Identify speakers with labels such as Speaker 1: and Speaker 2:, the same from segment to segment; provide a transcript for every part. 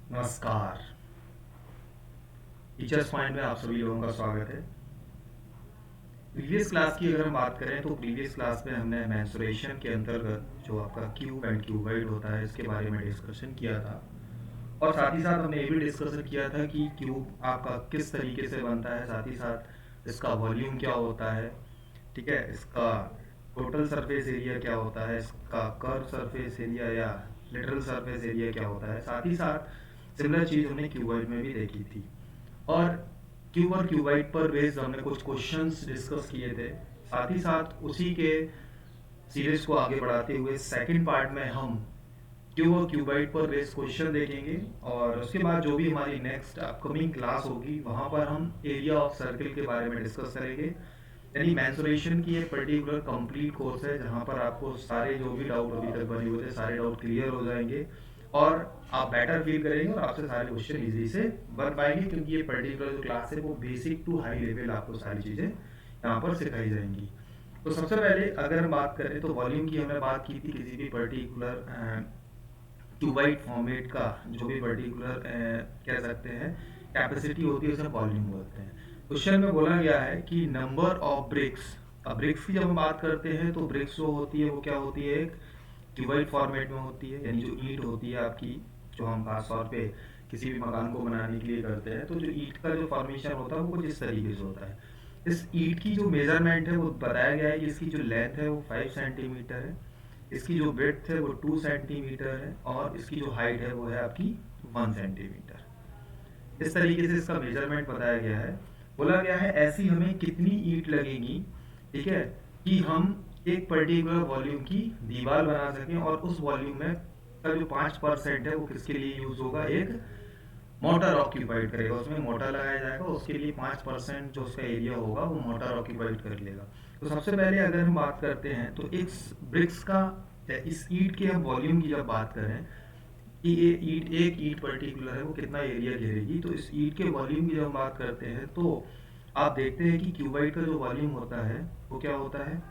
Speaker 1: नमस्कार। Teachers point में आप सभी लोगों का स्वागत है। प्रीवियस क्लास की अगर हम बात करें तो प्रीवियस क्लास में हमने मेंस्ट्रुएशन के अंतर्गत जो आपका क्यूब एंड क्यूबॉइड होता है इसके बारे में डिस्कशन किया था, और साथ ही साथ हमने ये भी डिस्कशन किया था कि क्यूब आपका किस तरीके से बनता है, साथ ही साथ इसका वॉल्यूम क्या होता है, ठीक है, इसका टोटल सरफेस एरिया क्या होता है, इसका कर्व सरफेस एरिया या लिटरल सरफेस एरिया क्या होता है। साथ ही साथ सिमिलर चीज़ हमने क्यूबॉइड में भी देखी थी, और क्यूब और क्यूबाइड पर बेस्ड हमने कुछ क्वेश्चंस डिस्कस किए थे। साथ ही साथ उसी के सीरीज को आगे बढ़ाते हुए सेकंड पार्ट में हम क्यूब और क्यूबाइड पर बेस्ड क्वेश्चन देखेंगे, और उसके बाद जो भी हमारी नेक्स्ट अपकमिंग क्लास होगी वहाँ पर हम एरिया ऑफ सर्किल के बारे में डिस्कस करेंगे। यानी मेंसुरेशन की एक पर्टिकुलर कंप्लीट कोर्स है जहाँ पर आपको सारे जो भी डाउट अभी तक बने हुए थे सारे डाउट क्लियर हो जाएंगे, और आप बेटर फील करेंगे और आपसे सारे क्वेश्चन इजी से बन पाएंगे, क्योंकि ये पर्टिकुलर जो क्लास है वो बेसिक टू हाई लेवल आपको सारी चीज़ें यहाँ पर सिखाई जाएंगी। तो सबसे पहले अगर हम बात करें तो वॉल्यूम की हमने बात की थी। किसी भी पर्टिकुलर क्यूबाइड फॉर्मेट का जो भी पर्टिकुलर कह सकते हैं कैपेसिटी होती है उसे वॉल्यूम बोलते हैं। क्वेश्चन में बोला गया है कि नंबर ऑफ ब्रिक्स। अब ब्रिक्स की जब हम बात करते हैं तो ब्रिक्स जो होती है वो क्या होती है, एक क्यूबाइड फॉर्मेट में होती है, यानी जो ईंट होती है आपकी, जो हम खास तौर पे किसी भी मकान को बनाने के लिए करते हैं, तो जो ईंट का जो फॉर्मेशन होता है वो कुछ इस तरीके से होता है। इस ईंट की जो मेजरमेंट है वो बताया गया है कि इसकी जो लेंथ है वो 5 सेंटीमीटर है, इसकी जो ब्रेड्थ है वो 2 सेंटीमीटर है, और इसकी जो हाइट है वो है आपकी 1 सेंटीमीटर। इस तरीके से इसका मेजरमेंट बताया गया है। बोला गया है ऐसी हमें कितनी ईंट लगेगी, ठीक है, कि हम एक पर्टिकुलर वॉल्यूम की दीवार बना सकें, और उस वॉल्यूम में का जो 5% है वो किसके लिए यूज होगा, एक मोटर ऑक्यूपाइड करेगा, उसमें मोटर लगाया जाएगा, उसके लिए 5% जो उसका एरिया होगा वो मोटर ऑक्यूपाइड कर लेगा। तो सबसे पहले अगर हम बात करते हैं तो इस ब्रिक्स का इस ईंट के हम वॉल्यूम की जब बात करें कि ये ईंट, एक ईंट पर्टिकुलर है वो कितना एरिया घेरेगी, तो इस ईंट के वॉल्यूम की जब हम बात करते हैं तो आप देखते हैं कि क्यूबाइड का जो वॉल्यूम होता है वो क्या होता है।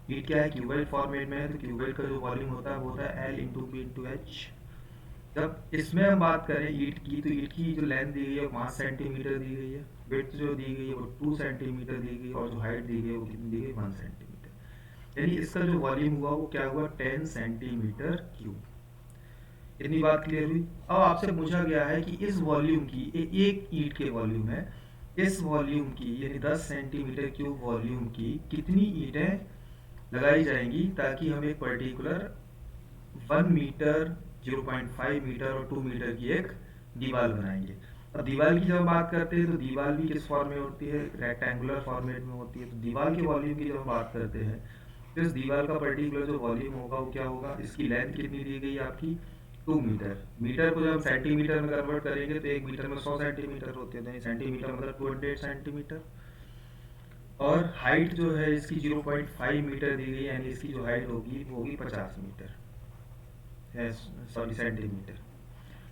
Speaker 1: ईंट क्या है, क्यूबाइड फॉर्मेट में है, तो क्यूबाइड का जो वॉल्यूम होता है वो होता है L×B×H। जब इसमें हम बात करें ईंट की, तो ईंट की जो लेंथ दी गई है 5 सेंटीमीटर दी गई है, विड्थ जो दी गई है वो 2 सेंटीमीटर दी गई, और जो हाइट दी गई है वो कितनी दी गई, 1 सेंटीमीटर। यानी इसका जो वॉल्यूम हुआ वो क्या हुआ, 10 सेंटीमीटर क्यूब। इतनी बात क्लियर हुई। अब आपसे पूछा गया है कि इस वॉल्यूम की, एक ईंट के वॉल्यूम है, इस वॉल्यूम की यानी 10 सेंटीमीटर क्यूब वॉल्यूम की कितनी ईंटें लगाई जाएंगी ताकि हम एक पर्टिकुलर 1 मीटर, 0.5 मीटर और 2 मीटर की एक दीवार बनाएंगे। अब दीवार की जब बात करते हैं तो दीवार भी किस फॉर्म में होती है, रेक्टेंगुलर फॉर्मेट में होती है। तो दीवार के वॉल्यूम की जब हम बात करते हैं तो इस दीवार का पर्टिकुलर जो वॉल्यूम होगा वो क्या होगा, इसकी लेंथ कितनी दी गई है आपकी, 2 मीटर। मीटर को जब हम सेंटीमीटर में कन्वर्ट करेंगे तो एक मीटर में 100 सेंटीमीटर होते हैं, तो सेंटीमीटर मतलब 200 सेंटीमीटर। और हाइट जो है इसकी 0.5 मीटर दी गई है, यानी इसकी जो हाइट होगी वो होगी 50 मीटर, सॉरी सेंटीमीटर,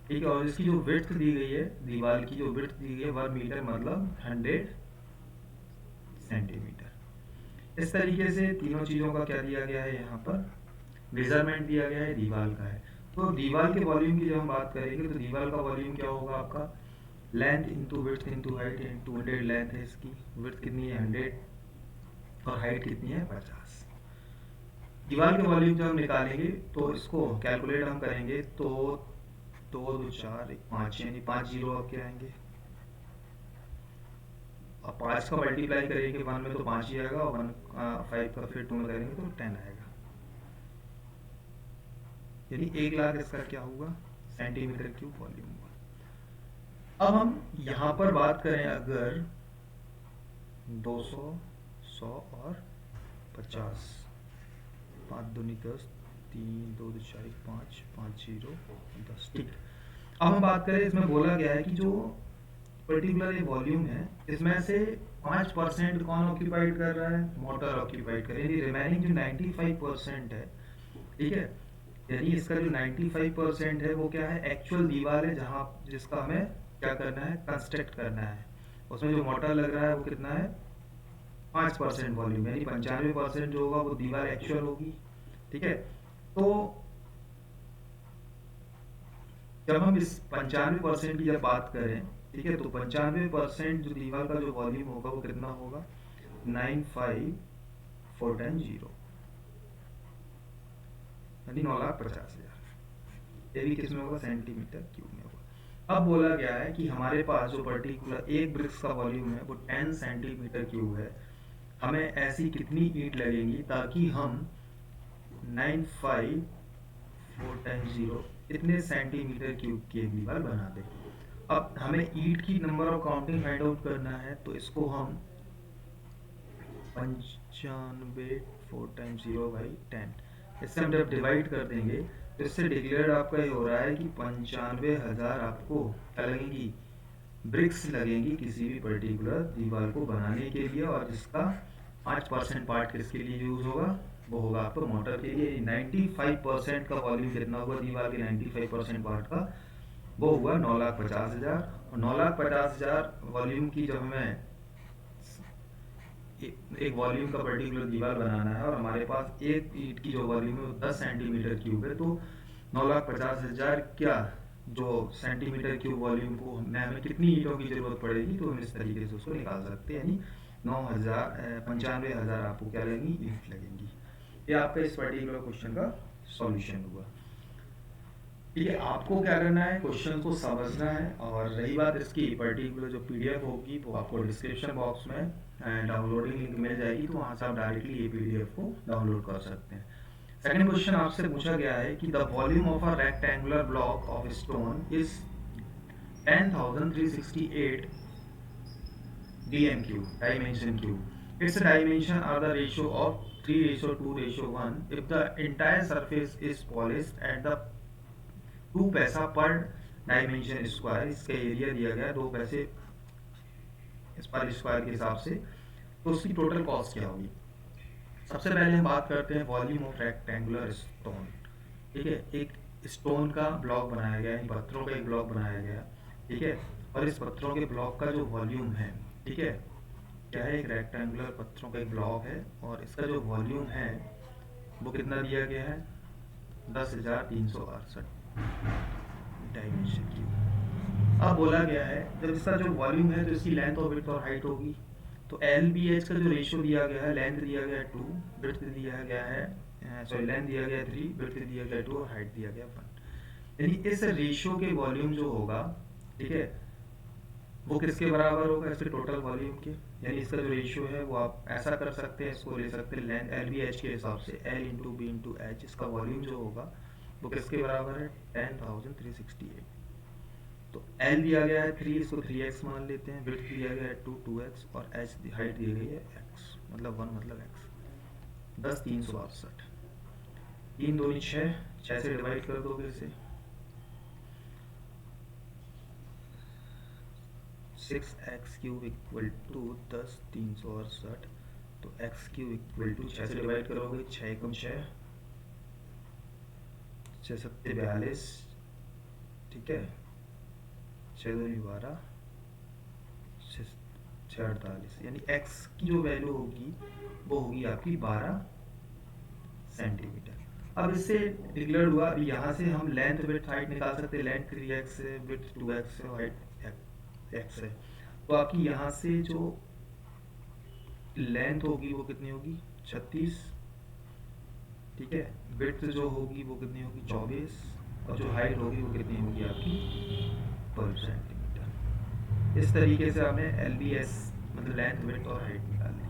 Speaker 1: ठीक है। और इसकी जो विड्थ दी गई है, दीवार की जो विड्थ दी गई है 1 मीटर मतलब 100 सेंटीमीटर। इस तरीके से तीनों चीज़ों का क्या दिया गया है, यहाँ पर मेजरमेंट दिया गया है दीवार का है। तो दीवार के वॉल्यूम की जब हम बात करेंगे तो दीवार का वॉल्यूम क्या होगा आपका, length into width into height, into 100 length है इसकी, विड्थ कितनी है 100, और हाइट कितनी है 50। दीवार के वॉल्यूम जब हम निकालेंगे तो इसको कैलकुलेट हम करेंगे तो 2 2 4 1 5, यानी 5 जीरो आपके आएंगे। अब 5 का मल्टीप्लाई करेंगे 1 में तो 5 ही आएगा, और 5 का फिर 2 में करेंगे तो 10 आएगा, यानी 1 लाख इसका क्या हुआ, सेंटीमीटर क्यूब वॉल्यूम हुआ। अब हम यहाँ पर बात करें अगर 200, 100 और 50, 5 दूनी 10, 3 2 2 4 1 5, 5 जीरो 10, ठीक। अब हम बात करें, इसमें बोला गया है कि जो पर्टिकुलर ये वॉल्यूम है इसमें से 5% कौन ऑक्यूपाइड कर रहा है, मोटर ऑक्यूपाइड कर रही है, रिमेनिंग जो 95% है, ठीक है, यानी इसका जो 95% है वो क्या है, एक्चुअल दीवार है जहाँ जिसका हमें क्या करना है, कंस्ट्रक्ट करना है। उसमें जो मोटर लग रहा है वो कितना है, 5% वॉल्यूम, यानी 95% जो होगा वो दीवार एक्चुअल होगी, ठीक है। तो जब हम इस 95% की जब बात करें, ठीक है, तो 95% जो दीवार का जो वॉल्यूम होगा वो कितना होगा, 95410, यानी 9,50,000। ये भी किसमें होगा, सेंटीमीटर क्यूब में होगा। अब बोला गया है कि हमारे पास जो पर्टिकुलर एक ब्रिक्स का वॉल्यूम है वो 10 सेंटीमीटर क्यूब है, हमें ऐसी कितनी ईंट लगेंगी ताकि हम 95410 इतने सेंटीमीटर क्यूब की एक दीवार बना दें। अब हमें ईंट की number of counting find out करना है, तो इसको हम 95/4 इससे हम जब डिवाइड कर देंगे तो इससे डिक्लेयर आपका ये हो रहा है कि 95,000 आपको क्या लगेंगी, ब्रिक्स लगेंगी किसी भी पर्टिकुलर दीवार को बनाने के लिए, और जिसका 5% पार्ट किसके लिए यूज होगा, वो होगा आपको मोटर के लिए। 95% का वॉल्यूम कितना हुआ दीवार के 95% पार्ट का, वो हुआ 9,50,000। और 9,50,000 वॉल्यूम की जब हमें एक वॉल्यूम का पर्टिकुलर दीवार बनाना है और हमारे पास एक ईंट की जो वॉल्यूम है वो 10 सेंटीमीटर क्यूब है, तो 9,50,000 क्या जो सेंटीमीटर क्यूब वॉल्यूम को हमें कितनी ईंटों की जरूरत पड़ेगी, तो हम इस तरीके से उसको निकाल सकते हैं, यानी 95,000 आपको क्या लगेंगी, ईंट लगेंगी। ये आपका इस पर्टिकुलर क्वेश्चन का सॉल्यूशन हुआ। ठीक है, आपको क्या करना है, क्वेश्चन को समझना है, और रही बात इसकी पर्टिकुलर जो पीडीएफ होगी वो आपको डिस्क्रिप्शन बॉक्स में डाउनलोडिंग लिंक मिल जाएगी, तो वहाँ से आप डायरेक्टली ये पीडीएफ को डाउनलोड कर सकते हैं। सेकंड क्वेश्चन आपसे पूछा गया है कि the volume of a rectangular block of stone is 10,368 dm cube, dimension cube. Its dimension are the ratio of 3:2:1. If the entire surface is polished at the 2 पैसा पर डायमेंशन स्क्वायर, इसका area दिया गया 2 पैसे इस पर स्क्वायर के हिसाब से, तो उसकी टोटल कॉस्ट क्या होगी। सबसे पहले हम बात करते हैं वॉल्यूम ऑफ रेक्टेंगुलर स्टोन। ठीक है, एक स्टोन का ब्लॉक बनाया गया है, पत्थरों का एक ब्लॉक बनाया गया, ठीक है, और इस पत्थरों के ब्लॉक का जो वॉल्यूम है, ठीक है, क्या है, एक रेक्टेंगुलर पत्थरों का एक ब्लॉक है, और इसका जो वॉल्यूम है वो कितना दिया गया है, 10,368 डायमेंशन क्यूब। अब बोला गया है जब इसका जो वॉल्यूम है तो इसकी लेंथ और विड्थ और हाइट होगी, तो एल बी एच का जो रेशियो दिया गया है, लेंथ दिया गया है 2, विड्थ दिया गया है, सॉरी लेंथ दिया गया है 3, विड्थ दिया गया है 2 और हाइट दिया गया 1। यानी इस रेशियो के वॉल्यूम जो होगा, ठीक है, वो किसके बराबर होगा, इसके टोटल वॉल्यूम के। यानी इसका जो रेशियो है वो आप ऐसा कर सकते हैं, इसको ले सकते हैं लेंथ एल बी एच के हिसाब से, L into B into H, इसका वॉल्यूम जो होगा वो किसके बराबर है, 10,368। तो L दिया गया है 3, इसको 3x मान लेते हैं, विड्थ दिया गया है 2, 2x, और h हाइट दी गई है x, मतलब 1 मतलब x, 10,368, 3 2 6, 6 से डिवाइड कर दोगे इसे, 6x क्यूब इक्वल टू 10,368, तो x क्यूब इक्वल टू 6 से डिवाइड करोगे, 6 कम 6, 6 7 42, ठीक है, 6 2 12, 6 48, यानी x की जो वैल्यू होगी वो होगी आपकी 12 सेंटीमीटर। अब इससे डिक्लेयर हुआ, अभी यहाँ से हम लेंथ विड्थ हाइट निकाल सकते हैं, लेंथ 3x है, विड्थ 2x है, हाइट x है, तो आपकी यहाँ से जो लेंथ होगी वो कितनी होगी, 36, ठीक है, विड्थ जो होगी वो कितनी होगी, 24, और जो हाइट होगी वो कितनी होगी आपकी 12 सेंटीमीटर। इस तरीके से आपने LBS मतलब लेंथ विड्थ और हाइट निकाल ली।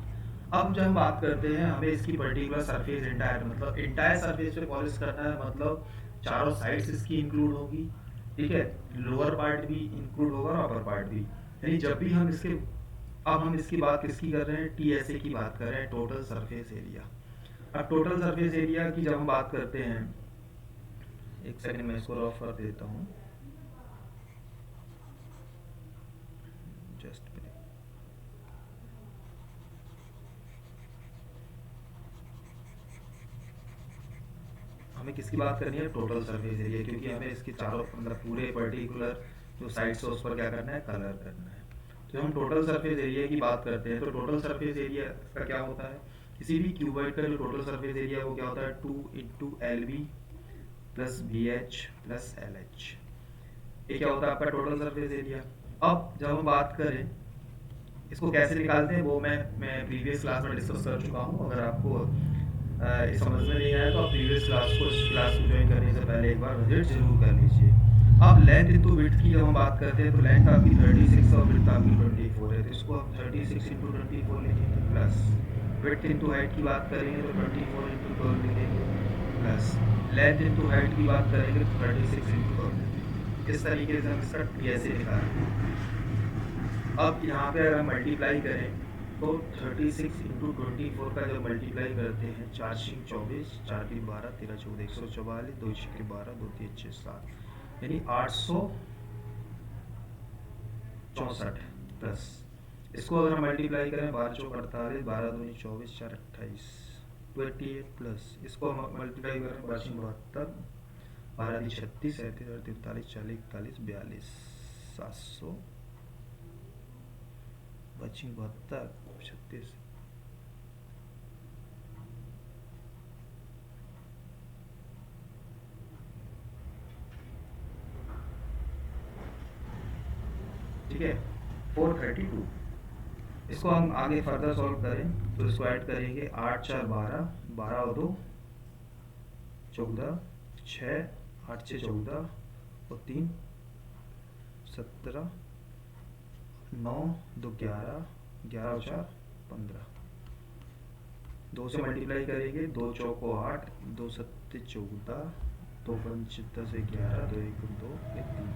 Speaker 1: अब जब हम बात करते हैं, हमें इसकी पर्टिकुलर सरफेस इंटायर मतलब इंटायर सरफेस पे पॉलिश करना है, मतलब चारों साइड्स इसकी इंक्लूड होगी, ठीक है, लोअर पार्ट भी इंक्लूड होगा और अपर पार्ट भी। यानी जब भी हम इसके, अब हम इसकी बात किसकी कर रहे हैं, TSA की बात कर रहे हैं, टोटल सरफेस एरिया। अब टोटल सरफेस एरिया की जब हम बात करते हैं, एक सेकंड में इसको रफ कर देता हूँ, जस्ट हमें किसकी बात करनी है, टोटल सरफेस एरिया, क्योंकि हमें इसके चारों मतलब पूरे पर्टिकुलर जो साइड्स है उस पर क्या करना है, कलर करना है। तो हम टोटल सरफेस एरिया की बात करते हैं, तो टोटल सरफेस एरिया का क्या होता है, किसी भी क्यूबॉइड का जो टोटल सरफेस एरिया वो क्या होता है, 2 × LB + BH + LH। ये क्या होता है आपका टोटल सरफेस एरिया। अब जब हम बात करें इसको कैसे निकालते हैं, वो मैं प्रीवियस क्लास में डिस्कस कर चुका हूँ। अगर आपको समझ में नहीं आया तो आप प्रीवियस क्लास को ज्वाइन करने से पहले एक बार विजिट जरूर कर लीजिए। अब लेंथ इंटू विड्थ की जब हम बात करते हैं तो लेंथ आपकी 36 और विड्थ आपकी 24 है, तो इसको हम 36 इंटू 24 लिखेंगे प्लस विड्थ इंटू हाइट की बात करेंगे तो 24 इंटू 12 लिखेंगे प्लस लेंथ इंटू हाइट की बात करेंगे तो 36 इंटू 12 लिखेंगे। इस तरीके से हम इसका कैसे निकालेंगे। अब यहाँ पे अगर हम मल्टीप्लाई करें तो 36 इंटू 24 का जब मल्टीप्लाई करते हैं 4 6 24, 4 3 12, 13 14 144, 2 6 12, 2 3 6 7, यानी 864 प्लस इसको अगर हम मल्टीप्लाई करें 12 चौक 48, 12 दूनी 24, 4 28, 28 प्लस इसको हम मल्टीप्लाई करें 12 72, 12 36, 37, 43, 40, 41, 42, 700 25 72 36। ठीक है 432। इसको हम आगे फर्दर सॉल्व करें तो इसको ऐड करेंगे 8 4 12, 12 और 2 14, 6 8 6 14 और 3 17, 9 2 11, 11 और 4 15, 2 से मल्टीप्लाई करेंगे 2 चौको 8, 2 सत्ते 14, 2 पंच 10 11, 2 1 2 1 3,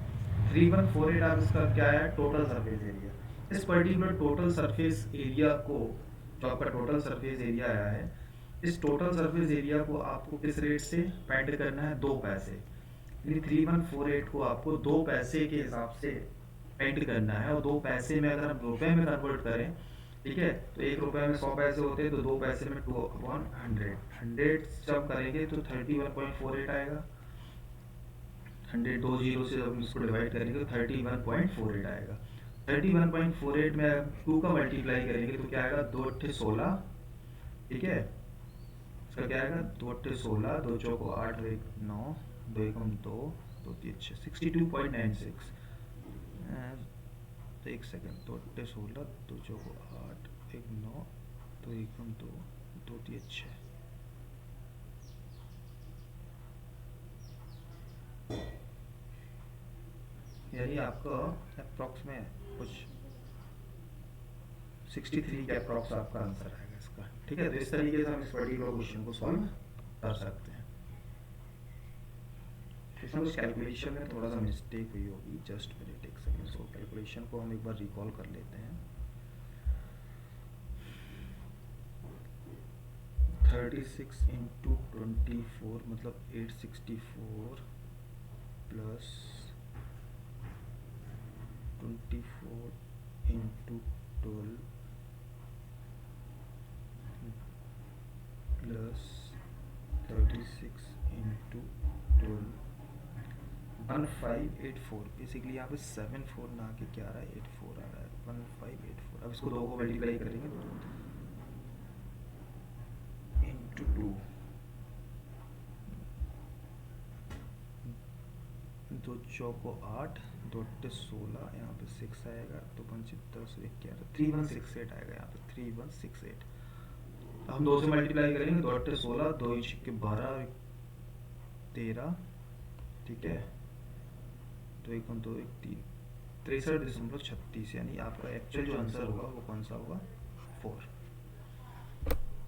Speaker 1: 3148 आप इसका क्या है टोटल सरफेस एरिया। इस पर्टिकुलर टोटल सरफेस एरिया को, जो आपका टोटल सरफेस एरिया आया है, इस टोटल सरफेस एरिया को आपको किस रेट से पेंट करना है, 2 पैसे, यानी 3148 को आपको 2 पैसे के हिसाब से पेंट करना है। और 2 पैसे में अगर हम रुपए में कन्वर्ट करें, ठीक है, तो 1 रुपए में 100 पैसे होते हैं, तो 2 पैसे में 2/100, 100 जब करेंगे तो 31.48 आएगा। 100 2 जीरो से जब इसको डिवाइड करेंगे तो 31.48 आएगा। 31.48 में 2 का मल्टीप्लाई करेंगे तो क्या आएगा, 2 8 16, ठीक है, इसका क्या आएगा 2 8 16, 2 चौको 8, 2 1 9, 2 1 2, 2 3 6, 62.96। तो एक सेकंड, 2 8 16, 2 चौको 8, 1 9, 2 1 2, 2 3 6, यानी आपका अप्रॉक्स में कुछ 63 के अप्रॉक्स आपका आंसर आएगा इसका। ठीक है, तो इस तरीके से हम इस पर्टिकुलर क्वेश्चन को सॉल्व कर सकते हैं। इसमें कुछ कैलकुलेशन में थोड़ा सा मिस्टेक हुई होगी, जस्ट मिनट एक सेकंड, सो कैलकुलेशन को हम एक बार रिकॉल कर लेते हैं। 36 इंटू 24 मतलब 864 plus 24 into 12 plus 36 into 12 1584। Basically यहाँ पे 74 ना आके क्या आ रहा है, 84 आ रहा है, 1584। अब इसको 2 को मल्टीप्लाई करेंगे इंटू 2, 2 चौको 8, 2 8 16, यहाँ पे 6 आएगा, तो 5 10 11, 3168 आएगा यहाँ पे 3168। हम 2 से मल्टीप्लाई करेंगे, 2 8 16, 2 6 12 13, ठीक है, तो 1 2 1 3 63.36, यानी आपका एक्चुअल जो आंसर होगा वो कौन सा होगा, 4।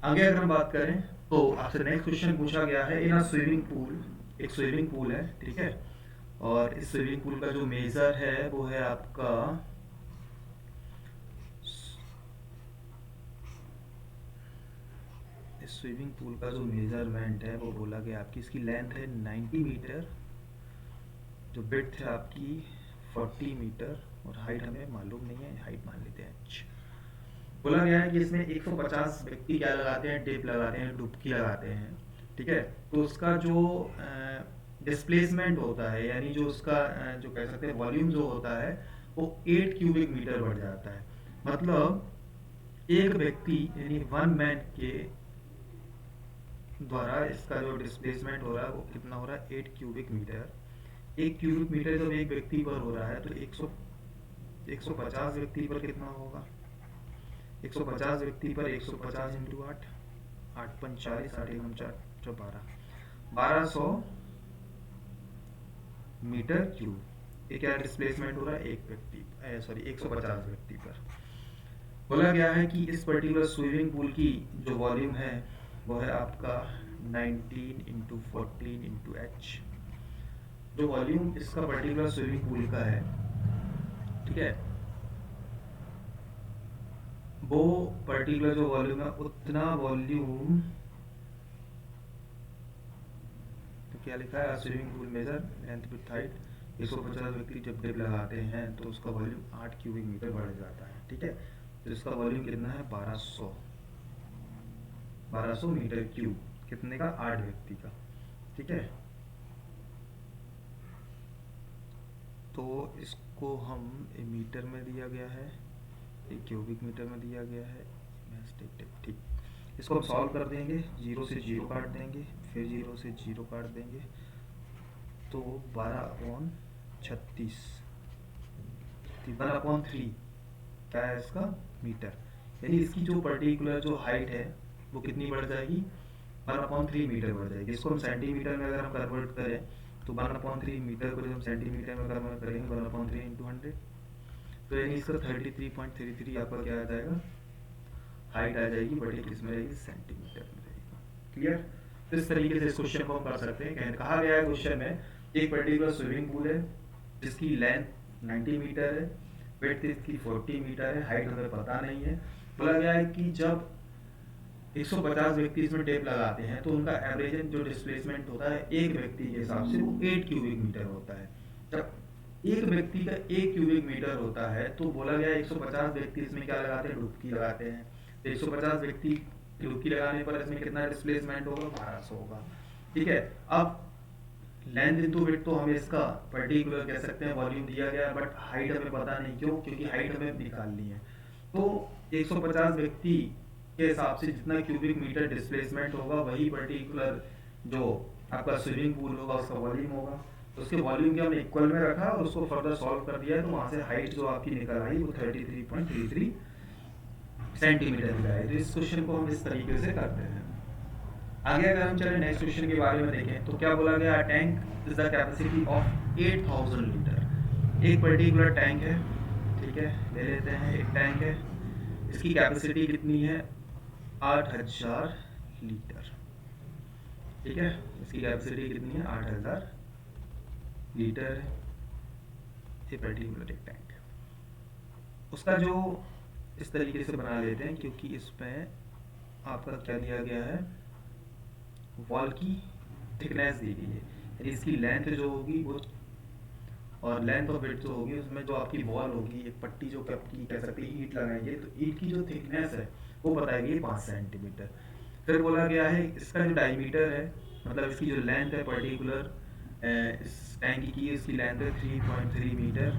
Speaker 1: आगे अगर हम बात करें तो आपसे नेक्स्ट क्वेश्चन पूछा गया है, इन अ स्विमिंग पूल, एक स्विमिंग पूल है, ठीक है, और इस स्विमिंग पूल का जो मेजर है वो है आपका इस स्विमिंग पूल का जो मेजरमेंट है वो बोला गया आपकी, इसकी लेंथ है 90 मीटर, जो विड्थ है आपकी 40 मीटर, और हाइट हमें मालूम नहीं है, हाइट मान लेते हैं। बोला गया है कि इसमें 150 व्यक्ति क्या लगाते हैं, डिप लगाते हैं, डुबकी लगाते हैं, ठीक है, तो उसका जो डिस्प्लेसमेंट होता है, यानी जो उसका जो कह सकते हैं वॉल्यूम जो होता है वो 8 क्यूबिक मीटर बढ़ जाता है। मतलब एक व्यक्ति यानी 1 मैन के द्वारा इसका जो डिस्प्लेसमेंट हो रहा है वो कितना हो रहा है, 8 क्यूबिक मीटर। 1 क्यूबिक मीटर जब एक व्यक्ति पर हो रहा है तो 150 व्यक्ति पर कितना होगा? 150 व्यक्ति पर 150 इंटू 8, 8 45 8 एकम 4 12, 1200 मीटर क्यूब। ये क्या डिस्प्लेसमेंट हो रहा है? एक व्यक्ति सॉरी 150 व्यक्ति पर। बोला गया है कि इस पर्टिकुलर स्विमिंग पूल की जो वॉल्यूम है वो है आपका 19 इंटू 14 इंटू एच। जो वॉल्यूम इसका पर्टिकुलर स्विमिंग पूल का है, ठीक है, वो पर्टिकुलर जो वॉल्यूम है उतना वॉल्यूम, तो क्या लिखा है? Swimming pool major length width height 150 व्यक्ति जब डिप लगाते हैं तो उसका वॉल्यूम 8 क्यूबिक मीटर बढ़ जाता है, ठीक है। तो इसका वॉल्यूम कितना है? 1200 मीटर क्यूब। कितने का? 8 व्यक्ति का, ठीक है। तो इसको हम मीटर में दिया गया है, एक क्यूबिक मीटर में दिया गया है, ठीक। इसको हम सॉल्व कर देंगे, 0 से 0 काट देंगे, फिर 0 से 0 काट देंगे, तो 12/36 1/3 क्या है इसका? मीटर। यानी इसकी जो पर्टिकुलर जो हाइट है वो कितनी बढ़ जाएगी? 1/3 मीटर बढ़ जाएगी। इसको हम सेंटीमीटर में अगर हम कन्वर्ट करें तो 1/3 मीटर को जब हम सेंटीमीटर में कन्वर्ट करेंगे 1/3 इंटू 100, तो यानी इसका 33.33 आपका क्या आ जाएगा? हाइट आ जाएगी, बट ये किस में रहेगी? सेंटीमीटर में रहेगी। क्लियर? तो इस तरीके से इस क्वेश्चन को हम कर सकते हैं। कहा गया है क्वेश्चन में एक पर्टिकुलर स्विमिंग पूल है जिसकी लेंथ 90 मीटर है, विड्थ इसकी 40 मीटर है, हाइट हमें पता नहीं है। बोला गया है कि जब 150 व्यक्ति इसमें टेप लगाते हैं तो उनका एवरेज जो डिस्प्लेसमेंट होता है एक व्यक्ति के हिसाब से वो 8 क्यूबिक मीटर होता है। जब एक व्यक्ति का 1 क्यूबिक मीटर होता है तो बोला गया 150 व्यक्ति इसमें क्या लगाते हैं? डुबकी लगाते हैं। तो 150 व्यक्ति डुबकी लगाने पर इसमें कितना डिस्प्लेसमेंट होगा? 1200 होगा, ठीक है। अब लेंथ इनटू विड्थ तो हमें इसका पर्टिकुलर कह सकते हैं वॉल्यूम दिया गया, बट हाइट हमें पता नहीं, क्यों? क्योंकि हाइट हमें निकालनी है। तो 150 व्यक्ति के हिसाब से जितना क्यूबिक मीटर डिस्प्लेसमेंट होगा वही पर्टिकुलर जो आपका स्विमिंग पूल होगा उसका वॉल्यूम होगा। तो उसके वॉल्यूम के हमने इक्वल में रखा और उसको फर्दर सॉल्व कर दिया है, तो वहां से हाइट जो आपकी निकल आई वो 33.33 सेंटीमीटर निकल आई। तो इस क्वेश्चन को हम इस तरीके से करते हैं। आगे अगर हम चले नेक्स्ट क्वेश्चन के बारे में देखें तो क्या बोला गया? Tank is the capacity of 8000 litre. एक पर्टिकुलर टैंक है, ठीक है, ले लेते हैं एक टैंक है, इसकी कैपेसिटी कितनी है? 8000 लीटर, ठीक है। इसकी कैपेसिटी कितनी है? 8000 लीटर है ये पर्टिकुलर एक टैंक। उसका जो इस तरीके से बना लेते हैं, क्योंकि इसमें आपका क्या दिया गया है? वॉल की थिकनेस दी गई है, इसकी लेंथ जो होगी वो और लेंथ और विड्थ जो होगी उसमें जो आपकी वॉल होगी, एक पट्टी जो आपकी कह सकते हैं ईंट लगाएंगे, तो ईंट की जो थिकनेस है वो बताएगी 5 सेंटीमीटर। फिर बोला गया है इसका जो डायमीटर है, मतलब इसकी जो लेंथ है पर्टिकुलर इस टैंक की, इसकी लेंथ है 3.3 मीटर।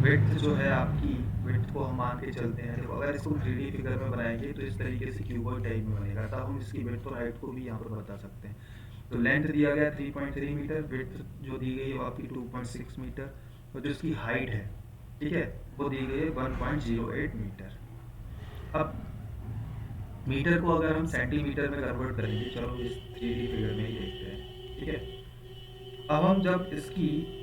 Speaker 1: विड्थ जो है आपकी, विड्थ को हम मान के चलते हैं, देखो अगर इसको 3D फिगर में बनाएंगे तो इस तरीके से क्यूबॉइड टाइप में बनेगा, तब हम इसकी विड्थ और हाइट को भी यहाँ पर बता सकते हैं। तो लेंथ दिया गया 3.3 मीटर, विड्थ जो दी गई है वो आपकी 2.6 मीटर, और जो इसकी हाइट है, ठीक है, वो दी गई है 1.08 मीटर। अब मीटर को अगर हम सेंटीमीटर में कन्वर्ट करेंगे, चलो इस 3D फिगर में ही देखते हैं, ठीक है। अब हम जब इसकी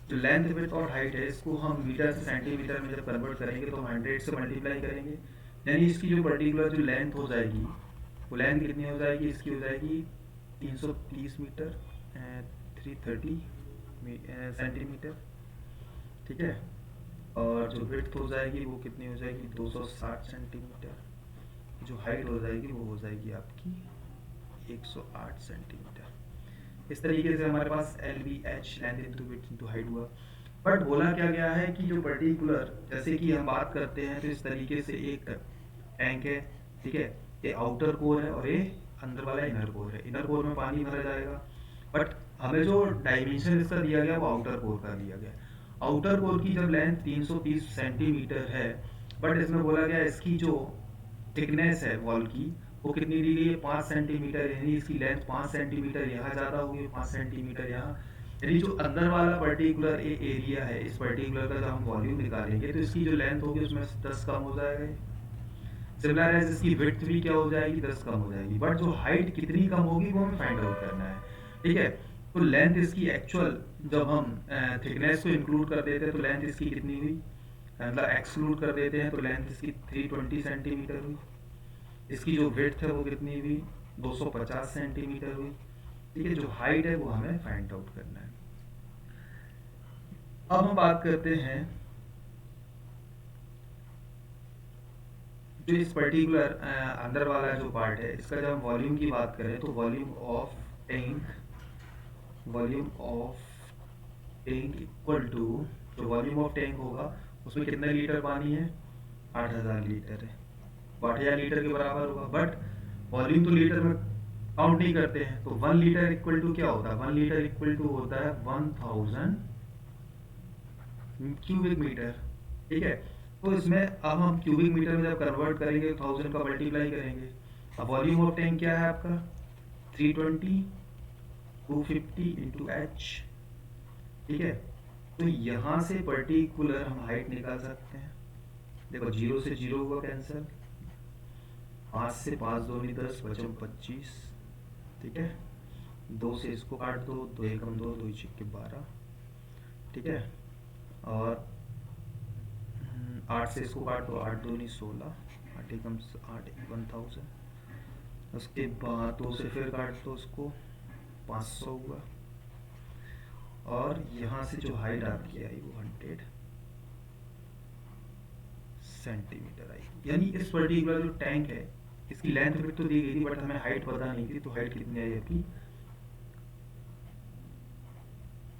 Speaker 1: जो लेंथ विड्थ और हाइट है इसको हम मीटर से सेंटीमीटर में जब कन्वर्ट करेंगे तो हम 100 से मल्टीप्लाई करेंगे, यानी इसकी जो पर्टिकुलर जो लेंथ हो जाएगी वो लेंथ कितनी हो जाएगी? इसकी हो जाएगी 330 मीटर 330 सेंटीमीटर, ठीक है। और जो विड्थ हो जाएगी वो कितनी हो जाएगी? 260 सेंटीमीटर। जो हाइट हो जाएगी वो हो जाएगी आपकी 108 सेंटीमीटर। इस तरीके से हमारे पास LVH length into width into height हुआ। बट बोला क्या गया है कि जो पर्टिकुलर, जैसे कि हम बात करते हैं तो इस तरीके से एक टैंक है, ठीक है, ये आउटर कोर है और ये अंदर वाला इनर कोर है। इनर कोर में पानी भरा जाएगा, बट हमें जो डायमेंशन इसका दिया गया वो आउटर कोर का दिया गया। आउटर कोर की जब लेंथ 330 सेंटीमीटर है, बट इसमें बोला गया इसकी जो थिकनेस है वॉल की, वो कितनी दी गई है 5 सेंटीमीटर, यानी इसकी लेंथ 5 सेंटीमीटर, यहाँ ज़्यादा होगी 5 सेंटीमीटर यहाँ, यानी जो अंदर वाला पर्टिकुलर एरिया है, इस पर्टिकुलर का जब हम वॉल्यूम निकालेंगे तो इसकी जो लेंथ होगी उसमें 10 कम हो जाएगा। सिमिलर एज इसकी विड्थ भी क्या हो जाएगी, 10 कम हो जाएगी, बट जो हाइट कितनी कम होगी वो हमें फाइंड आउट करना है। ठीक है, तो लेंथ इसकी एक्चुअल, जब हम थिकनेस को इंक्लूड कर देते हैं तो लेंथ इसकी कितनी हुई, मतलब एक्सक्लूड कर देते हैं तो लेंथ इसकी 320 सेंटीमीटर हुई। इसकी जो विड्थ है वो कितनी हुई, 250 सेंटीमीटर हुई। ठीक है, जो हाइट है वो हमें फाइंड आउट करना है। अब हम बात करते हैं जो इस पर्टिकुलर अंदर वाला जो पार्ट है, इसका जब हम वॉल्यूम की बात करें तो volume of tank equal to, जो वॉल्यूम ऑफ टैंक होगा उसमें कितने लीटर पानी है, 8000 लीटर है, 8000 लीटर के बराबर होगा। बट वॉल्यूम तो लीटर में काउंट नहीं करते हैं, तो 1 लीटर इक्वल टू क्या होता है, 1 लीटर इक्वल टू होता है 1000 क्यूबिक मीटर। ठीक है, तो इसमें अब हम क्यूबिक मीटर में जब कन्वर्ट करेंगे तो 1000 का मल्टीप्लाई करेंगे। अब वॉल्यूम ऑफ टैंक क्या है आपका, 320 250 इंटू एच। ठीक है, तो यहाँ से पर्टिकुलर हम हाइट निकाल सकते हैं। देखो 0 से 0 हुआ कैंसिल, 5 से 5 दूनी 10 बचम 25। ठीक है, 2 से इसको काट दो, 2 एकम 2 2 छिक्के 12। ठीक है, और 8 से इसको काट दो, 8 दूनी 16, 8 एकम 8 1000। उसके बाद 2 से फिर काट दो उसको, 500 हुआ। और यहाँ से जो हाइट आपकी आई वो 100 सेंटीमीटर आई। यानी इस पर्टिकुलर जो टैंक है इसकी लेंथ भी तो दी गई थी, बट हमें हाइट पता नहीं थी, तो हाइट कितनी आई आपकी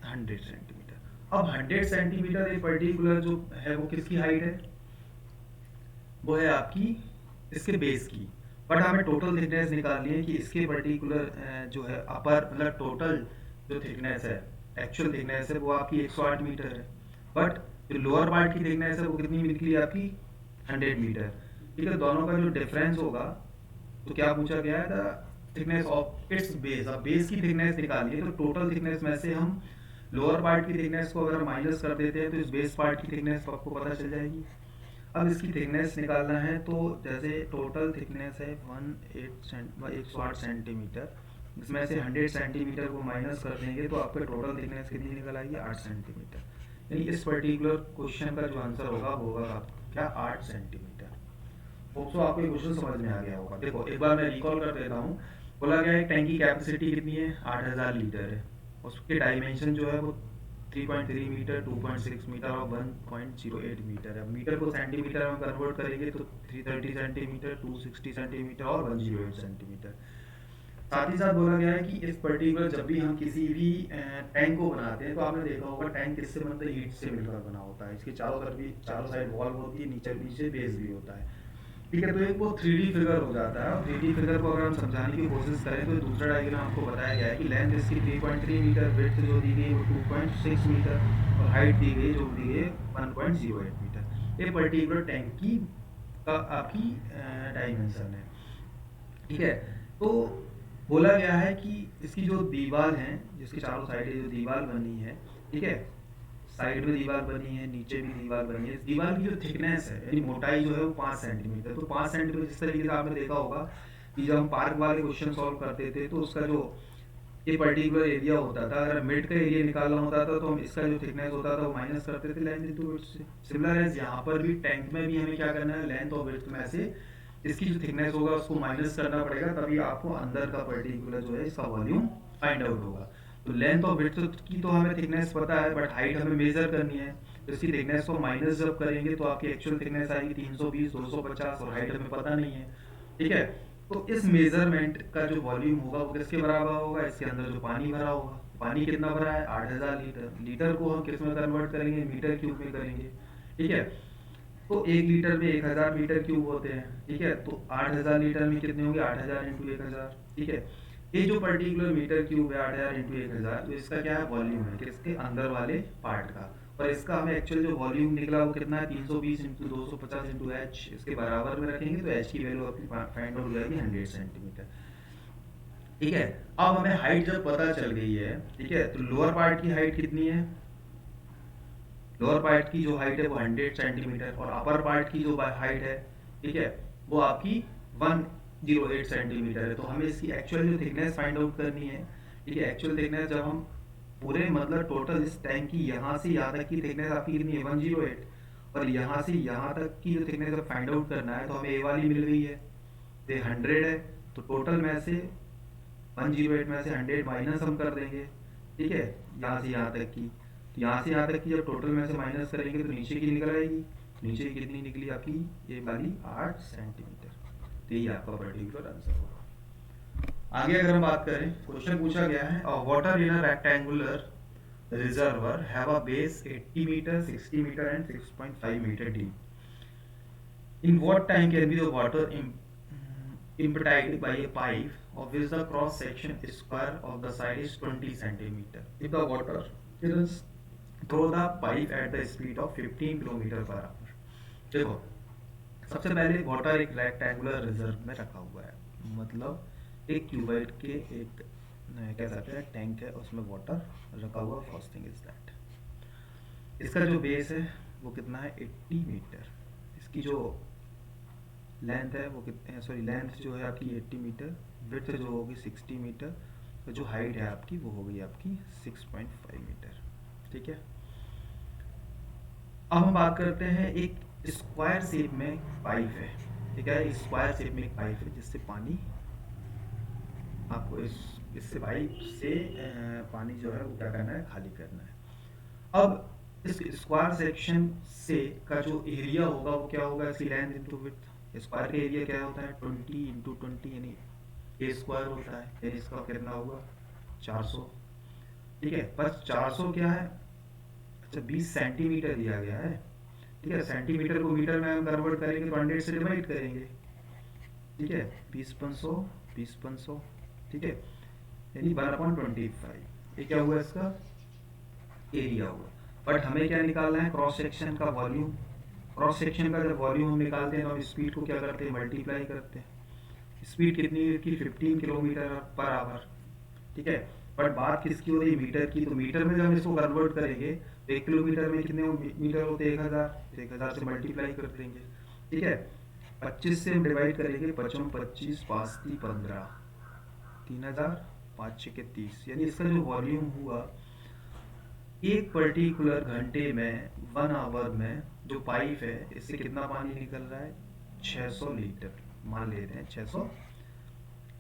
Speaker 1: 100 सेंटीमीटर। अब 100 सेंटीमीटर ये पर्टिकुलर जो है वो किसकी हाइट है, वो है आपकी इसके बेस की। बट हमें टोटल थिकनेस निकालनी है कि इसके पर्टिकुलर जो है अपर, मतलब टोटल जो थिकनेस है, एक्चुअल थिकनेस है वो आपकी 108 मीटर है। बट जो लोअर पार्ट की थिकनेस है वो कितनी निकली आपकी 100 मीटर। ठीक है, दोनों का जो डिफरेंस होगा, तो क्या पूछा गया है, थिकनेस ऑफ इट्स बेस। अब बेस की थिकनेस निकाली है तो टोटल थिकनेस में से हम लोअर पार्ट की थिकनेस को अगर माइनस कर देते हैं तो इस बेस पार्ट की थिकनेस आपको पता चल जाएगी। अब इसकी थिकनेस निकालना है, तो जैसे टोटल थिकनेस है 108 सेंटीमीटर, इसमें से 100 सेंटीमीटर को माइनस कर देंगे तो आपका टोटल थिकनेस कितनी निकल आएगी, 8 सेंटीमीटर। यानी इस पर्टिकुलर क्वेश्चन का जो आंसर होगा वो होगा आपका क्या, 8 सेंटीमीटर। होप सो आपको क्वेश्चन समझ में आ गया होगा। देखो एक बार मैं रिकॉल कर देता हूँ। बोला गया है टैंक की कैपेसिटी कितनी है, 8000 लीटर है। उसके डायमेंशन जो है वो 3.3 मीटर, 2.6 मीटर और 1.08 मीटर है। मीटर को सेंटीमीटर में कन्वर्ट करेंगे तो 330 सेंटीमीटर, 260 सेंटीमीटर और 108 सेंटीमीटर। साथ ही साथ बोला गया है कि इस पर्टिकुलर जब भी हम किसी भी टैंक को बनाते हैं तो आपने देखा होगा टैंक किससे बनता है, हीट से मिलकर बना होता है। इसके चारों तरफ भी, चारों साइड वॉल्व होती है, नीचे नीचे बेस भी होता है। ठीक है, तो एक वो 3D फिगर हो जाता है, और 3D फिगर को अगर हम समझाने की कोशिश करें तो दूसरा डायग्राम आपको बताया गया है कि लेंथ इसकी 3.3 मीटर, विड्थ जो दी गई वो 2.6 मीटर और हाइट दी गई जो दी गई 1.08 मीटर। ये पर्टिकुलर टैंक की का आपकी डायमेंशन है। ठीक है, तो बोला गया है कि इसकी जो दीवार है, जिसके चारों साइड जो दीवार बनी है, ठीक है, साइड में दीवार बनी है, नीचे भी दीवार बनी है। इस दीवार की जो थिकनेस है यानी मोटाई जो है वो 5 सेंटीमीटर। तो 5 सेंटीमीटर जिस तरीके से आपने देखा होगा कि जब हम पार्क वाले क्वेश्चन सॉल्व करते थे तो उसका जो ये पर्टिकुलर एरिया होता था, अगर मिड का एरिया निकालना होता था तो हम इसका जो थिकनेस होता था वो माइनस करते थे लेंथ इंटू विड्थ से। सिमिलर है यहाँ पर भी टैंक में भी हमें क्या करना है, लेंथ और विड्थ में से इसकी जो थिकनेस होगा उसको माइनस करना पड़ेगा, तभी आपको अंदर का पर्टिकुलर जो है इसका वॉल्यूम फाइंड आउट होगा। तो लेंथ और विड्थ की तो हमें थिकनेस पता है, बट हाइट हमें मेजर करनी है। तो इसकी थिकनेस को माइनस जब करेंगे तो आपकी एक्चुअल थिकनेस आएगी 320 250 और हाइट हमें पता नहीं है। ठीक है, तो इस मेजरमेंट का जो वॉल्यूम होगा वो किसके बराबर होगा, इसके अंदर जो पानी भरा होगा। पानी कितना भरा है, 8000 लीटर। लीटर को हम किस में कन्वर्ट करेंगे, मीटर क्यूब में करेंगे। ठीक है, तो 1 लीटर में 1000 मीटर क्यूब होते हैं। ठीक है, तो 8000 लीटर में कितने होंगे, 8000 इंटू 1000। ठीक है, ये जो पर्टिकुलर मीटर क्यूब है 8000 इंटू 1000, तो इसका क्या है, वॉल्यूम है किसके, अंदर वाले पार्ट का। और इसका हमें एक्चुअल जो वॉल्यूम निकला वो कितना है, 320 इंटू 250 इंटू एच, इसके बराबर में रखेंगे तो एच की वैल्यू अपनी फाइंड आउट हो जाएगी 100 सेंटीमीटर। ठीक है, अब हमें हाइट जब पता चल गई है, ठीक है, तो लोअर पार्ट की हाइट कितनी है, लोअर पार्ट की जो हाइट है वो 100 सेंटीमीटर और अपर पार्ट की जो हाइट है, ठीक है, वो आपकी 108 सेंटीमीटर है। तो हमें इसकी एक्चुअल जो थिकनेस फाइंड आउट करनी है, ठीक है, एक्चुअल थिकनेस जब हम पूरे मतलब टोटल इस टैंक की यहाँ से यहाँ तक की थिकनेस आपकी कितनी है, 108, और यहाँ से यहाँ तक की जो थिकनेस अब फाइंड आउट करना है तो हमें ए वाली मिल गई है, तो 100 है, तो टोटल में से 108 में से 100 माइनस हम कर देंगे, ठीक है, यहाँ से यहाँ तक की, तो यहाँ से यहाँ तक की जब टोटल में से माइनस करेंगे तो नीचे की निकल आएगी, नीचे की कितनी निकली आपकी, ये वाली 8 सेंटीमीटर। तो यही आपका पर्टिकुलर आंसर होगा। आगे अगर हम बात करें, क्वेश्चन पूछा गया है water in a rectangular reservoir have a base 80 metre, 60 metre and 6.5 metre deep. In what time can be the water emptied by a pipe of which the cross section square of the side is 20 centimeter? If the water is through the pipe at the speed of 15 kilometer per hour. देखो, सबसे पहले water एक rectangular reserve में रखा हुआ है, मतलब एक क्यूबाइड के एक कह सकते हैं टैंक है, उसमें वाटर रखा हुआ। फर्स्ट थिंग इज दैट इसका जो बेस है वो कितना है, 80 मीटर। इसकी जो लेंथ है वो कितने, सॉरी लेंथ जो है आपकी 80 मीटर, विड्थ जो होगी 60 मीटर, तो जो हाइट है आपकी वो हो गई आपकी 6.5 मीटर। ठीक है, अब हम बात करते हैं एक स्क्वायर शेप में पाइप है, ठीक है, स्क्वायर शेप में एक पाइप है जिससे पानी आपको इससे पाइप से पानी जो है वो क्या करना है, खाली करना है। अब इस स्क्वायर सेक्शन से का जो एरिया होगा वो क्या होगा, इसकी लेंथ इंटू विड्थ। स्क्वायर का एरिया क्या होता है, 20 इंटू 20 यानी ए स्क्वायर होता है, यानी इसका कितना होगा 400। ठीक है, बस 400 क्या है, अच्छा 20 सेंटीमीटर दिया गया है। ठीक है, सेंटीमीटर को मीटर में हम कन्वर्ट करेंगे तो 100 से डिवाइड करेंगे। ठीक है, 20/100 20/100, ठीक है, यानी 1/25। ये क्या हुआ, इसका एरिया हुआ। बट हमें क्या निकालना है, क्रॉस सेक्शन का वॉल्यूम। क्रॉस सेक्शन का जब वॉल्यूम हम निकालते हैं तो हम स्पीड को क्या करते हैं, मल्टीप्लाई करते हैं। स्पीड कितनी है की 15 किलोमीटर पर आवर। ठीक है, बट बात किसकी हो रही है, मीटर की। तो मीटर में जब हम इसको कन्वर्ट करेंगे तो 1 किलोमीटर में कितने मीटर होते हैं, 1000 से मल्टीप्लाई कर देंगे। ठीक है, 25 से हम डिवाइड करेंगे, 55 25 5 15 3000 5 6 30, यानी इसका जो वॉल्यूम हुआ एक पर्टिकुलर घंटे में 1 आवर में जो पाइप है इससे कितना पानी निकल रहा है, 600 लीटर मान लेते हैं, 600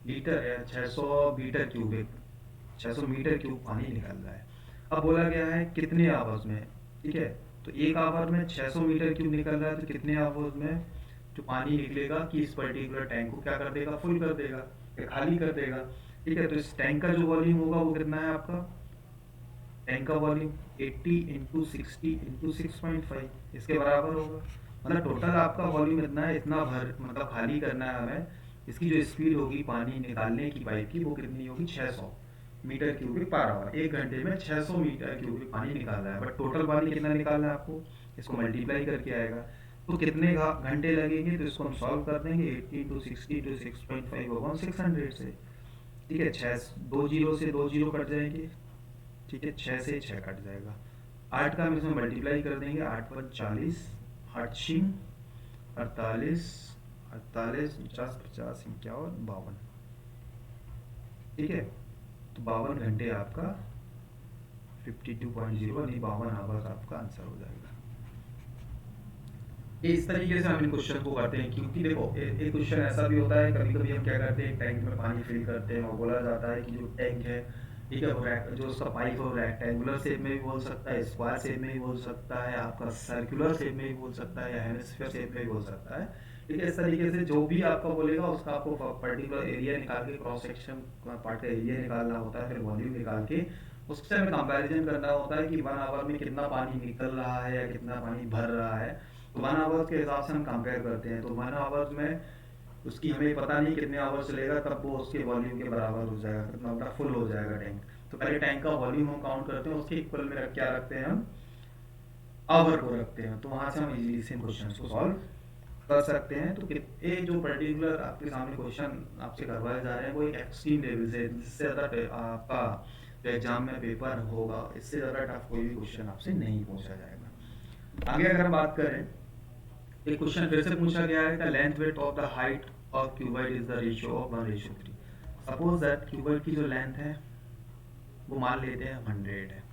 Speaker 1: लीटर है, 600 मीटर क्यूबिक, 600 मीटर क्यूब पानी निकल रहा है। अब बोला गया है कितने आवर्स में। ठीक है, तो एक आवर में 600 मीटर क्यूब निकल रहा है, तो कितने आवर्स में जो पानी निकलेगा कि इस पर्टिकुलर टैंक को क्या कर देगा, फुल कर देगा या खाली कर देगा। ठीक है, तो इस टैंक का जो वॉल्यूम होगा वो कितना है आपका, टैंक का वॉल्यूम 80 इंटू 60 इंटू 6.5 इसके बराबर होगा। मतलब टोटल आपका वॉल्यूम इतना है, इतना भर मतलब खाली करना है हमें। इसकी जो स्पीड होगी पानी निकालने की पाइप की वो कितनी होगी, 600 मीटर क्यूबिक पर आवर। एक घंटे में 600 मीटर क्यूबिक पानी निकाल रहा है, बट टोटल पानी कितना निकालना है आपको, इसको मल्टीप्लाई करके आएगा। तो कितने घंटे लगेंगे, तो इसको हम सॉल्व कर देंगे, 80 इंटू 60 इंटू 6.5 होगा 600 से। ठीक है, 6 2 जीरो से 2 जीरो कट जाएंगे। ठीक है, 6 से 6 कट जाएगा, 8 का हम इसमें मल्टीप्लाई कर देंगे, 8 पर 40, 8 6 48 48 50 50 51 52। ठीक है, तो 52 घंटे आपका 52.0 यानी 52 आवर्स आपका आंसर हो जाएगा। इस तरीके से हम इन क्वेश्चन को करते हैं, क्योंकि देखो एक क्वेश्चन ऐसा भी होता है, कभी कभी हम क्या करते हैं, टैंक में पानी फिल करते हैं और बोला जाता है कि जो टैंक है, ठीक है, वो जो उसका पाइप है रेक्टेंगुलर शेप में भी बोल सकता है, स्क्वायर शेप में भी बोल सकता है, आपका सर्कुलर शेप में भी बोल सकता है, या हेमिस्फीयर शेप में भी बोल सकता है। ठीक है, इस तरीके से जो भी आपका बोलेगा उसका आपको पर्टिकुलर एरिया निकाल के, क्रॉस सेक्शन पार्ट का एरिया निकालना होता है, फिर वॉल्यूम निकाल के उससे हमें कंपैरिजन करना होता है कि 1 आवर में कितना पानी निकल रहा है या कितना पानी भर रहा है। तो 1 आवर्स के हिसाब से हम कंपेयर करते हैं, तो 1 आवर्स में उसकी हमें पता नहीं कितने आवर चलेगा, तब वो उसके वॉल्यूम के बराबर हो जाएगा, कितना मतलब फुल हो जाएगा टैंक। तो पहले टैंक का वॉल्यूम हम काउंट करते हैं, उसके इक्वल में क्या रखते हैं हम आवर को रखते हैं, तो वहां से हम इजीली से क्वेश्चन को सॉल्व कर सकते हैं। तो ये जो पर्टिकुलर आपके सामने क्वेश्चन आपसे करवाए जा रहे हैं वो एक एक्सट्रीम लेवल से, जिससे ज़्यादा आपका जो एग्जाम में पेपर होगा इससे ज़्यादा टफ कोई भी क्वेश्चन आपसे नहीं पूछा जाएगा। आगे अगर हम बात करें, एक क्वेश्चन फिर से पूछा गया है, the length width of the height of cuboid is the ratio of 1:3। Suppose that cuboid की जो लेंथ है वो मान लेते हैं 100 है,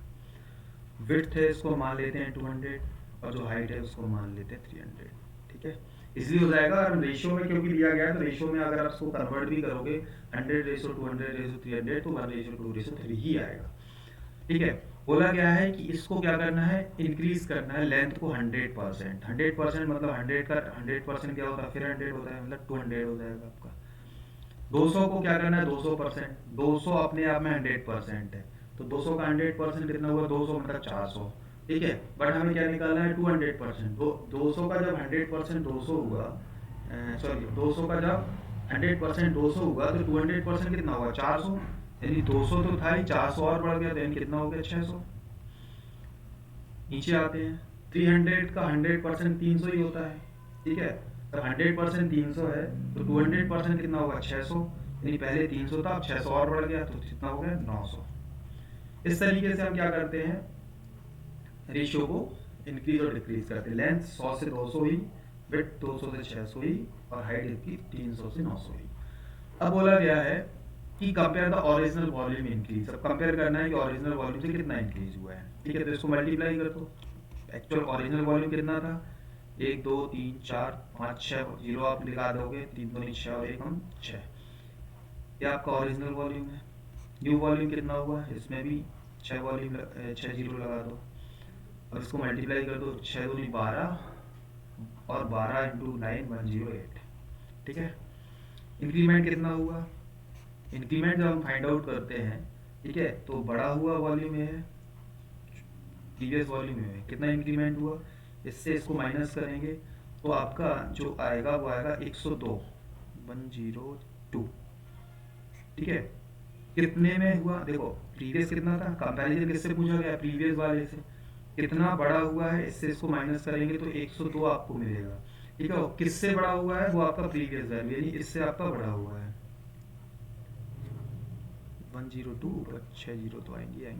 Speaker 1: विड्थ है इसको मान लेते हैं 200, और जो हाइट है उसको मान लेते हैं 300। ठीक है, इसलिए हो जाएगा, और रेशियो में क्योंकि दिया गया है तो रेशियो में अगर आप इसको कन्वर्ट भी करोगे 100:200:300 तो 1:2:3 ही आएगा। ठीक है, बोला गया है कि इसको क्या करना है, इंक्रीज करना है लेंथ को 100%। 100% मतलब 100 का 100% क्या होता है, फिर 100 होता है, मतलब 200 हो जाएगा आपका। 200 को क्या करना है 200%, 200 अपने आप में 100% है, तो 200 का 100% कितना हुआ, 200 मतलब 400। ठीक है, बट हमें क्या निकालना है 200%। 200 का जब 100% 200 हुआ, सॉरी 200 का जब 100% 200 हुआ तो 200% कितना हुआ 400, यानी 200 तो था ही, 400 और बढ़ गया, तो यानी कितना हो गया 600। नीचे आते हैं, 300 का 100% 300 ही होता है। ठीक है, तो 100% 300 है, तो 200% कितना होगा 600, यानी पहले 300 था, अब 600 और बढ़ गया, तो कितना हो गया 900। इस तरीके से हम क्या करते हैं, रेशियो को इंक्रीज और डिक्रीज करते हैं। लेंथ 100 से 200 ही, विड्थ 200 से 600 ही, और हाइट इसकी 300 से 900 ही। अब बोला गया है कि compare the original volume increase. अब कंपेयर करना है कि ओरिजिनल वॉल्यूम से कितना इंक्रीज हुआ है। ठीक है, तो इसको मल्टीप्लाई कर दो, एक्चुअल ओरिजिनल वॉल्यूम कितना था, 1 2 3 4 5 6 जीरो आप लगा दोगे, 3 2 6 और 1 हम 6, ये आपका ओरिजिनल वॉल्यूम है। न्यू वॉल्यूम कितना हुआ, इसमें भी 6 वॉल्यूम 6 जीरो लगा दो, और इसको मल्टीप्लाई कर दो, 6 दूनी 12 और 12 इंटू 9 108। ठीक है, इंक्रीमेंट कितना हुआ, इंक्रीमेंट जब हम फाइंड आउट करते हैं, ठीक है, तो बड़ा हुआ वॉल्यूम है, प्रीवियस वॉल्यूम है, कितना इंक्रीमेंट हुआ, इससे इसको माइनस करेंगे तो आपका जो आएगा वो आएगा 102 102। ठीक है, कितने में हुआ, देखो प्रीवियस कितना था, कंपैरिजन किससे पूछा गया, प्रीवियस वाले से, कितना बड़ा हुआ है, इससे इसको माइनस करेंगे तो 102 आपको मिलेगा। ठीक है, किससे बड़ा हुआ है, वो आपका प्रीवियस वैल्यू, यानी इससे आपका बड़ा हुआ है 102, ऊपर 6 जीरो तो आएंगे है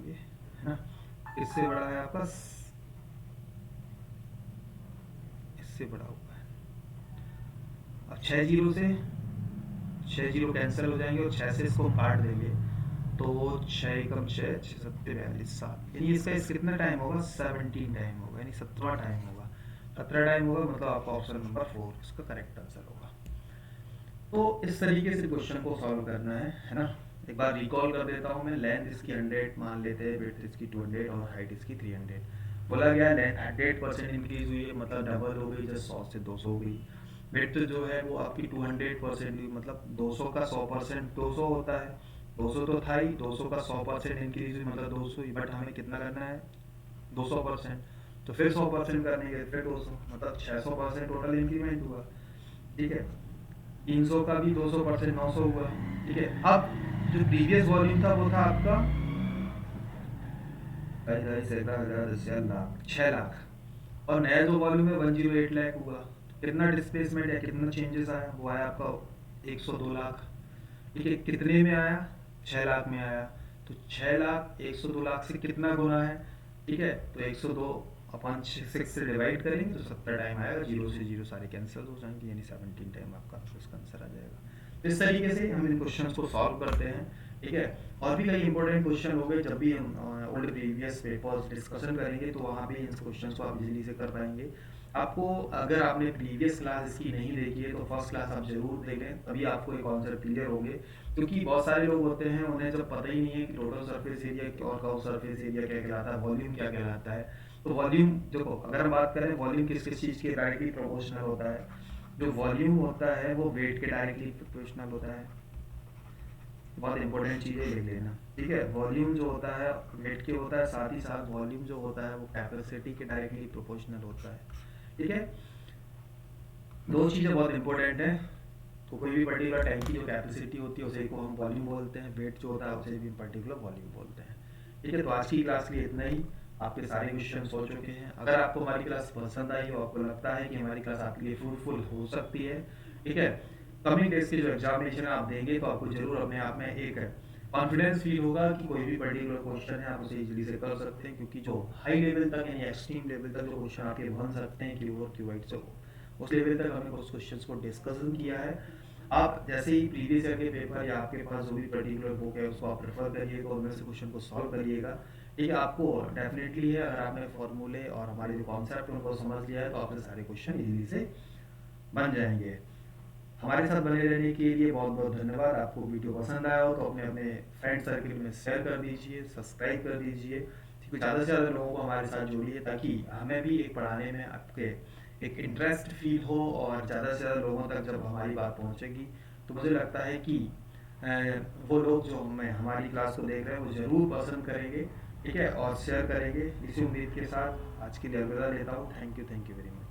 Speaker 1: ना, इससे बड़ा है आपका, इससे बड़ा हुआ है। अब 6 जीरो से 6 जीरो कैंसिल हो जाएंगे, और 6 से इसको काट देंगे तो 6 कम 6 6 7 42 7, यानी इसका कितना टाइम होगा 17 टाइम होगा, यानी 17वां टाइम होगा, 17 टाइम होगा, मतलब आपका ऑप्शन नंबर 4 इसका करेक्ट आंसर होगा। तो इस तरीके से क्वेश्चन को सॉल्व करना है ना। एक बार रिकॉल कर देता हूँ मैं, लेंथ इसकी 100 मान लेते हैं, विड्थ इसकी 200 और हाइट इसकी 300। बोला गया लेंथ 100% इंक्रीज हुई है, मतलब डबल हो गई, जैसे 100 से 200 हो गई। विड्थ जो है वो आपकी 200% हुई, मतलब 200 का 100% 200 होता है, 200 तो था ही, 200 का 100% इंक्रीज हुई मतलब 200 ही, बट हमें कितना करना है 200%, तो फिर 100% करने के फिर 200, मतलब 600% टोटल इंक्रीमेंट हुआ। ठीक है, 300 का भी 200% 900 हुआ। ठीक है, अब जो प्रीवियस वॉल्यूम था वो था आपका 6 लाख, और नया जो वॉल्यूम है 108 लाख हुआ। कितना डिस्प्लेसमेंट है, कितना चेंजेस आया, वो आया आपका 102 लाख। ठीक है, कितने में आया 6 लाख में आया, तो 6 लाख 102 लाख से कितना गुना है, ठीक है, तो 102 अपॉन 6 से डिवाइड करेंगे तो 70 टाइम आएगा, जीरो से जीरो सारे कैंसिल हो जाएंगे, यानी 17 टाइम आपका उसका आंसर आ जाएगा। इस तरीके से हम इन क्वेश्चंस को सॉल्व करते हैं। ठीक है, और भी कई इंपॉर्टेंट क्वेश्चन हो गए, जब भी हम ओल्ड प्रीवियस पेपर्स डिस्कशन करेंगे तो वहाँ भी इन क्वेश्चन को आप इजीली से कर पाएंगे। आपको अगर आपने प्रीवियस क्लास इसकी नहीं देखी है तो फर्स्ट क्लास आप जरूर देखें, तभी आपको एक कॉन्सेप्ट क्लियर होंगे। क्योंकि बहुत सारे लोग होते हैं उन्हें जब पता ही नहीं है कि टोटल सरफेस एरिया और कर्व सरफेस एरिया क्या कहलाता है, वॉल्यूम क्या कहलाता है। तो वॉल्यूम देखो, अगर हम बात करें वॉल्यूम किस किस चीज़ के डायरेक्टली प्रोपोर्शनल होता है, जो वॉल्यूम होता है वो वेट के डायरेक्टली प्रोपोर्शनल होता है। बहुत इंपॉर्टेंट चीज़ है, लिख लेना। ठीक है, वॉल्यूम जो होता है वेट के होता है, साथ ही साथ वॉल्यूम जो होता है वो कैपेसिटी के डायरेक्टली प्रोपोर्शनल होता है। ठीक है, दो चीज़ें बहुत इंपॉर्टेंट है। तो कोई भी पर्टिकुलर टैंक की जो कैपेसिटी होती है उसे को हम वॉल्यूम बोलते हैं, वेट जो होता है उसे भी पर्टिकुलर वॉल्यूम बोलते हैं। ठीक है, तो आज की क्लास के लिए इतना ही। आपके सारे क्वेश्चन हो चुके हैं। अगर आपको हमारी क्लास पसंद आई हो, आपको लगता है कि हमारी क्लास आपके लिए फ्रूटफुल हो सकती है, ठीक है, कमिंग डेज के जो एग्जामिनेशन आप देंगे तो आपको जरूर अपने आप में एक कॉन्फिडेंस फील होगा कि कोई भी पर्टिकुलर क्वेश्चन है आप उसे इजीली से कर सकते हैं, क्योंकि जो हाई लेवल तक यानी एक्सट्रीम लेवल तक जो क्वेश्चन आपके बन सकते हैं क्यू और क्यू वाइट से, उस लेवल तक हमने कुछ क्वेश्चंस को डिस्कशन किया है। आप जैसे ही प्रीवियस ईयर के पेपर या आपके पास जो भी पर्टिकुलर बुक है उसको आप प्रेफर करिएगा, उनमें से क्वेश्चन को सॉल्व करिएगा, ठीक है। आपको डेफिनेटली है, अगर आपने फॉर्मूले और हमारे जो कॉन्सेप्ट उनको समझ लिया है तो आपसे सारे क्वेश्चन इजीली से बन जाएंगे। हमारे साथ बने रहने के लिए बहुत बहुत धन्यवाद। आपको वीडियो पसंद आया हो तो अपने अपने फ्रेंड सर्कल में शेयर कर दीजिए, सब्सक्राइब कर दीजिए, ठीक है। ज़्यादा से ज़्यादा लोगों को हमारे साथ जोड़िए ताकि हमें भी एक पढ़ाने में आपके एक इंटरेस्ट फील हो, और ज़्यादा से ज़्यादा लोगों तक जब हमारी बात पहुँचेगी तो मुझे लगता है कि वो लोग जो हमें हमारी क्लास को देख रहे हैं वो ज़रूर पसंद करेंगे, ठीक है, और शेयर करेंगे। इसी उम्मीद के साथ आज के लिए अलविदा लेता हूँ। Thank you very much.